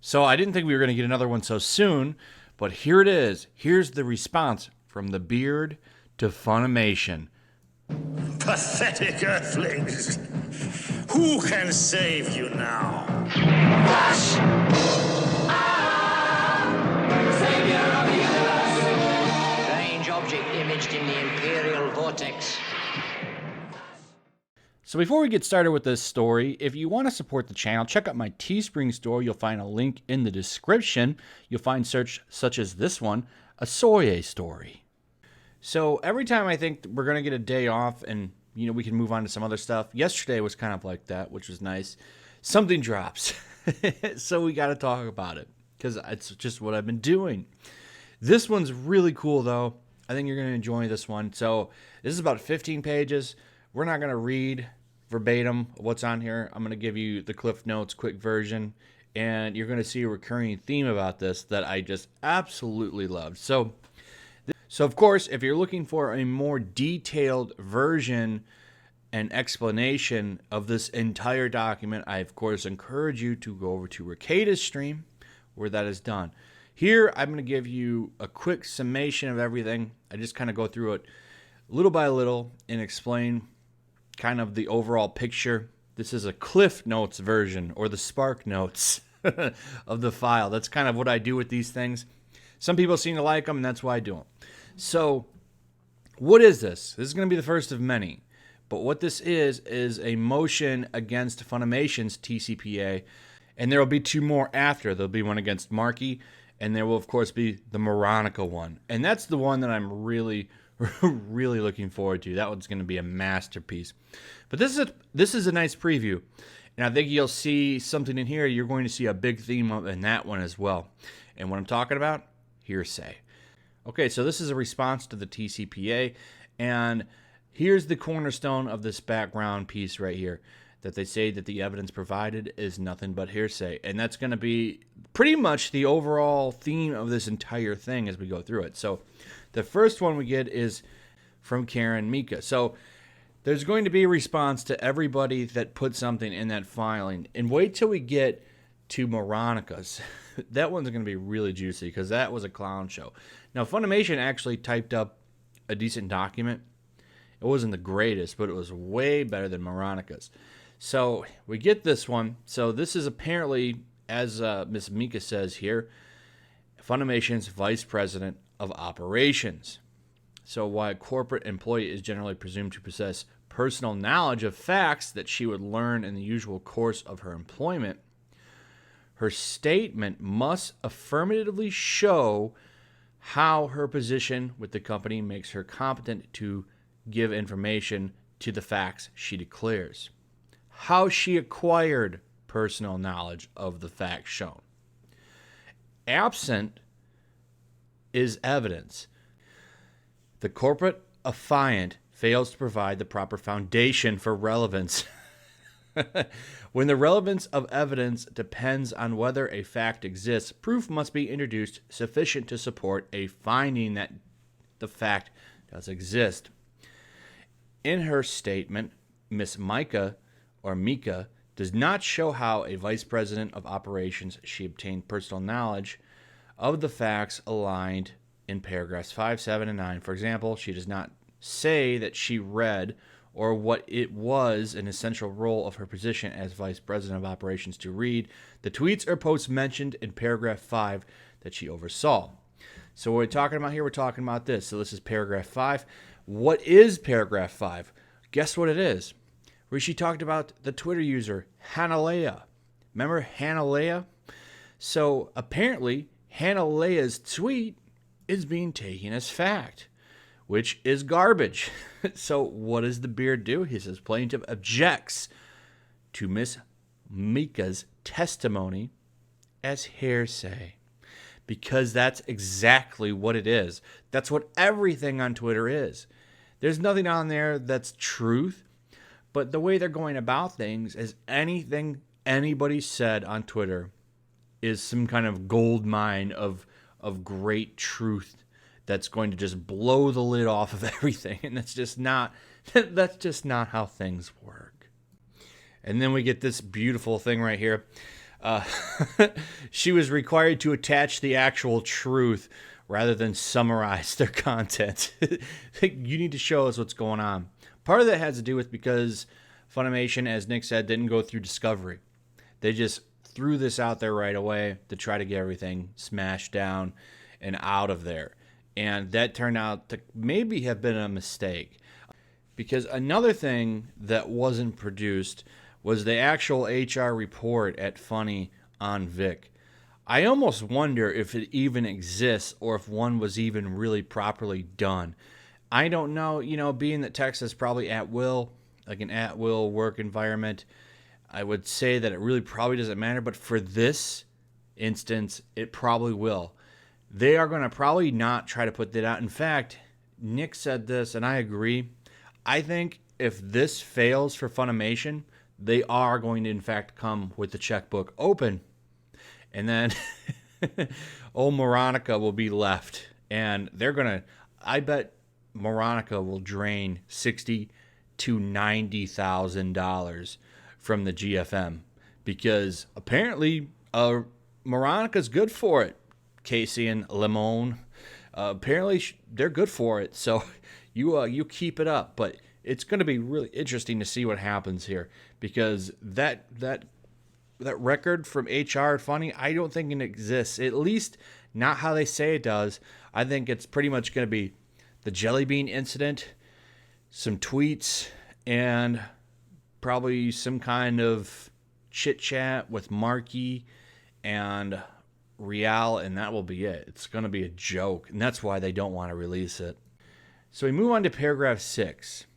So I didn't think we were going to get another one so soon, but here it is. Here's the response from the beard to Funimation. Pathetic earthlings! Who can save you now? Flash! Savior of the universe! Strange object imaged in the Imperial Vortex. So before we get started with this story, if you want to support the channel, check out my Teespring store. You'll find a link in the description. You'll find search such as this one, a Soye story. So every time I think we're going to get a day off and we can move on to some other stuff. Yesterday was kind of like that, which was nice. Something drops. So we got to talk about it because it's just what I've been doing. This one's really cool though. I think you're going to enjoy this one. So this is about 15 pages. We're not going to read verbatim what's on here. I'm going to give you the Cliff Notes quick version, and you're going to see a recurring theme about this that I just absolutely loved. So of course, if you're looking for a more detailed version and explanation of this entire document, I of course encourage you to go over to Ricada's stream where that is done. Here, I'm going to give you a quick summation of everything. I just kind of go through it little by little and explain kind of the overall picture. This is a Cliff Notes version, or the Spark Notes of the file. That's kind of what I do with these things. Some people seem to like them, and that's why I do them. So, what is this? This is going to be the first of many. But what this is a motion against Funimation's TCPA, and there will be two more after. There'll be one against Markey, and there will, of course, be the Moronica one. And that's the one that I'm really looking forward to. That one's going to be a masterpiece. But this is a nice preview, and I think you'll see something in here. You're going to see a big theme in that one as well. And what I'm talking about, hearsay. Okay, so this is a response to the TCPA, and here's the cornerstone of this background piece right here, that they say that the evidence provided is nothing but hearsay. And that's going to be pretty much the overall theme of this entire thing as we go through it. So the first one we get is from Karen Mika. So there's going to be a response to everybody that put something in that filing. And wait till we get to Moronica's. That one's going to be really juicy because that was a clown show. Now, Funimation actually typed up a decent document. It wasn't the greatest, but it was way better than Moronica's. So we get this one. So this is apparently, as Miss Mika says here, Funimation's vice president of operations. So while a corporate employee is generally presumed to possess personal knowledge of facts that she would learn in the usual course of her employment, her statement must affirmatively show how her position with the company makes her competent to give information to the facts she declares. How she acquired personal knowledge of the facts shown. Absent is evidence. The corporate affiant fails to provide the proper foundation for relevance. When the relevance of evidence depends on whether a fact exists, proof must be introduced sufficient to support a finding that the fact does exist. In her statement, Miss Mika does not show how a vice president of operations she obtained personal knowledge of the facts aligned in paragraphs 5, 7, and 9. For example, she does not say that she read or what it was an essential role of her position as vice president of operations to read the tweets or posts mentioned in paragraph 5 that she oversaw. So what we're talking about here, we're talking about this. So this is paragraph 5. What is paragraph 5? Guess what it is? Where she talked about the Twitter user, Hanalea. Remember Hanalea? So apparently, Hanalea's tweet is being taken as fact, which is garbage. So what does the beard do? He says, plaintiff objects to Miss Mika's testimony as hearsay. Because that's exactly what it is. That's what everything on Twitter is. There's nothing on there that's truth, but the way they're going about things is anything anybody said on Twitter is some kind of gold mine of great truth that's going to just blow the lid off of everything. And that's just not how things work. And then we get this beautiful thing right here. Uh, she was required to attach the actual truth rather than summarize their content. You need to show us what's going on. Part of that has to do with because Funimation, as Nick said, didn't go through discovery. They just threw this out there right away to try to get everything smashed down and out of there. And that turned out to maybe have been a mistake. Because another thing that wasn't produced was the actual HR report at Funny on Vic. I almost wonder if it even exists or if one was even really properly done. I don't know, being that Texas probably at will, like an at will work environment, I would say that it really probably doesn't matter. But for this instance, it probably will. They are going to probably not try to put that out. In fact, Nick said this, and I agree. I think if this fails for Funimation, they are going to, in fact, come with the checkbook open. And then old Moronica will be left. And they're going to, I bet Moronica will drain $60,000 to $90,000 from the GFM. Because apparently Moronica's good for it. Casey and Limon. Apparently they're good for it. So you keep it up. But it's going to be really interesting to see what happens here. Because that record from HR at Funny, I don't think it exists. At least not how they say it does. I think it's pretty much going to be the Jelly Bean incident, some tweets, and probably some kind of chit-chat with Marky and Rial, and that will be it. It's going to be a joke, and that's why they don't want to release it. So we move on to paragraph 6.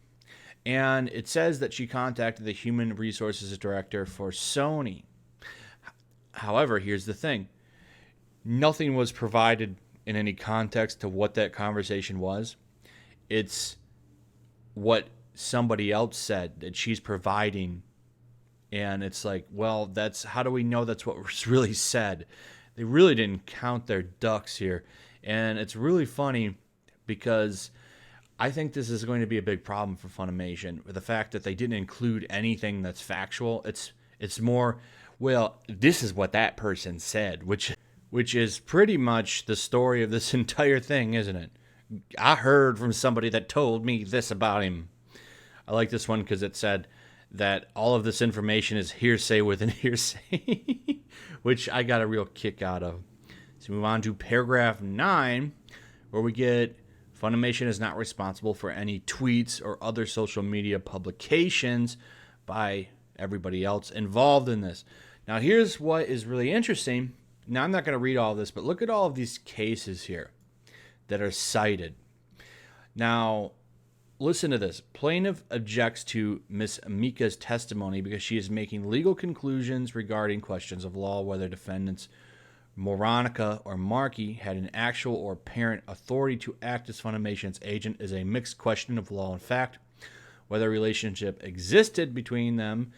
And it says that she contacted the human resources director for Sony. However, here's the thing. Nothing was provided in any context to what that conversation was. It's what somebody else said that she's providing. And it's like, well, that's how do we know that's what was really said? They really didn't count their ducks here. And it's really funny because I think this is going to be a big problem for Funimation with the fact that they didn't include anything that's factual. It's more, well, this is what that person said, which is pretty much the story of this entire thing, isn't it? I heard from somebody that told me this about him. I like this one because it said that all of this information is hearsay within hearsay, which I got a real kick out of. So move on to paragraph 9, where we get Funimation is not responsible for any tweets or other social media publications by everybody else involved in this. Now, here's what is really interesting. Now, I'm not going to read all this, but look at all of these cases here that are cited. Now, listen to this. Plaintiff objects to Miss Mika's testimony because she is making legal conclusions regarding questions of law, whether defendants Moronica or Marky had an actual or apparent authority to act as Funimation's agent is a mixed question of law and fact. Whether a relationship existed between them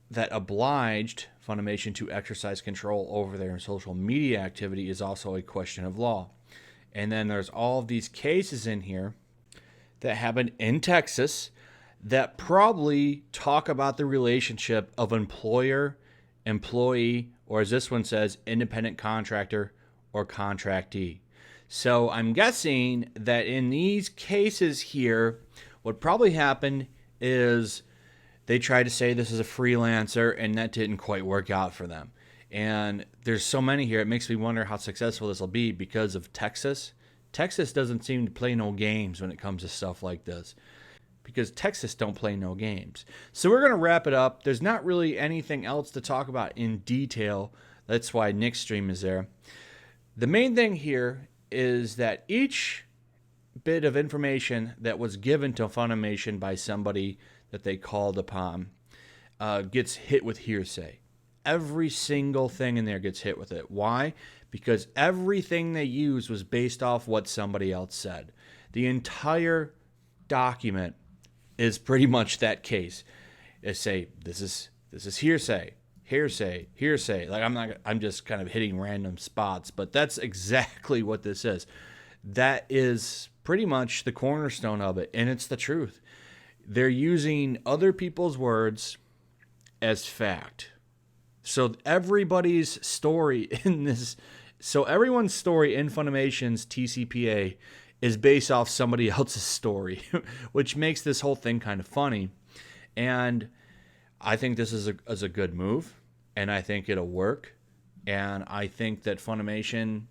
that obliged Funimation to exercise control over their social media activity is also a question of law. And then there's all of these cases in here that happened in Texas that probably talk about the relationship of employer, employee, or as this one says, independent contractor or contractee. So I'm guessing that in these cases here, what probably happened is they tried to say this is a freelancer and that didn't quite work out for them. And there's so many here, it makes me wonder how successful this will be because of Texas. Texas doesn't seem to play no games when it comes to stuff like this, because Texas don't play no games. So we're going to wrap it up. There's not really anything else to talk about in detail. That's why Nick's stream is there. The main thing here is that each bit of information that was given to Funimation by somebody that they called upon gets hit with hearsay. Every single thing in there gets hit with it. Why? Because everything they used was based off what somebody else said. The entire document is pretty much that case. They say this is hearsay, hearsay. Like I'm just kind of hitting random spots, but that's exactly what this is. That is pretty much the cornerstone of it, and it's the truth. They're using other people's words as fact. So everybody's story in this, so everyone's story in Funimation's TCPA is based off somebody else's story, which makes this whole thing kind of funny. And I think this is a good move, and I think it'll work. And I think that Funimation,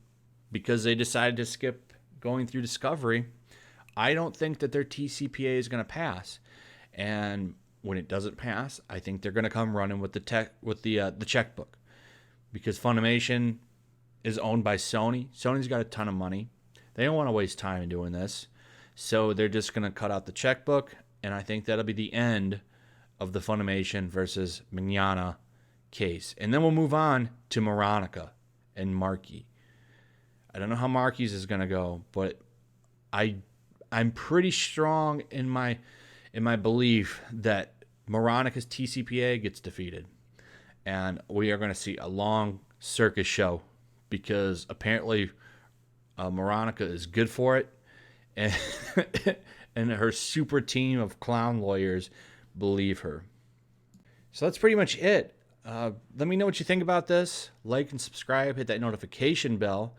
because they decided to skip going through Discovery, I don't think that their TCPA is going to pass. And when it doesn't pass, I think they're going to come running with the checkbook, because Funimation is owned by Sony. Sony's got a ton of money. They don't want to waste time in doing this, so they're just going to cut out the checkbook, and I think that'll be the end of the Funimation versus Manana case. And then we'll move on to Moronica and Marky. I don't know how Marky's is going to go, but I'm pretty strong in my belief that Moronica's TCPA gets defeated. And we are going to see a long circus show, because apparently Moronica is good for it. And, and her super team of clown lawyers believe her. So that's pretty much it. Let me know what you think about this. Like and subscribe. Hit that notification bell.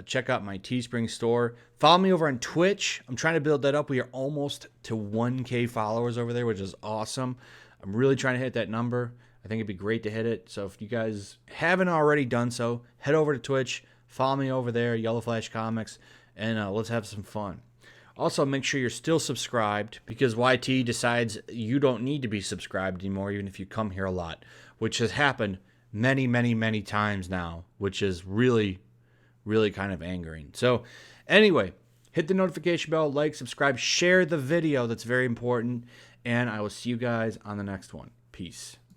Check out my Teespring store. Follow me over on Twitch. I'm trying to build that up. We are almost to 1K followers over there, which is awesome. I'm really trying to hit that number. I think it'd be great to hit it. So if you guys haven't already done so, head over to Twitch. Follow me over there, Yellow Flash Comics, and let's have some fun. Also, make sure you're still subscribed, because YT decides you don't need to be subscribed anymore, even if you come here a lot, which has happened many, many, many times now, which is really, really kind of angering. So anyway, hit the notification bell, like, subscribe, share the video. That's very important. And I will see you guys on the next one. Peace.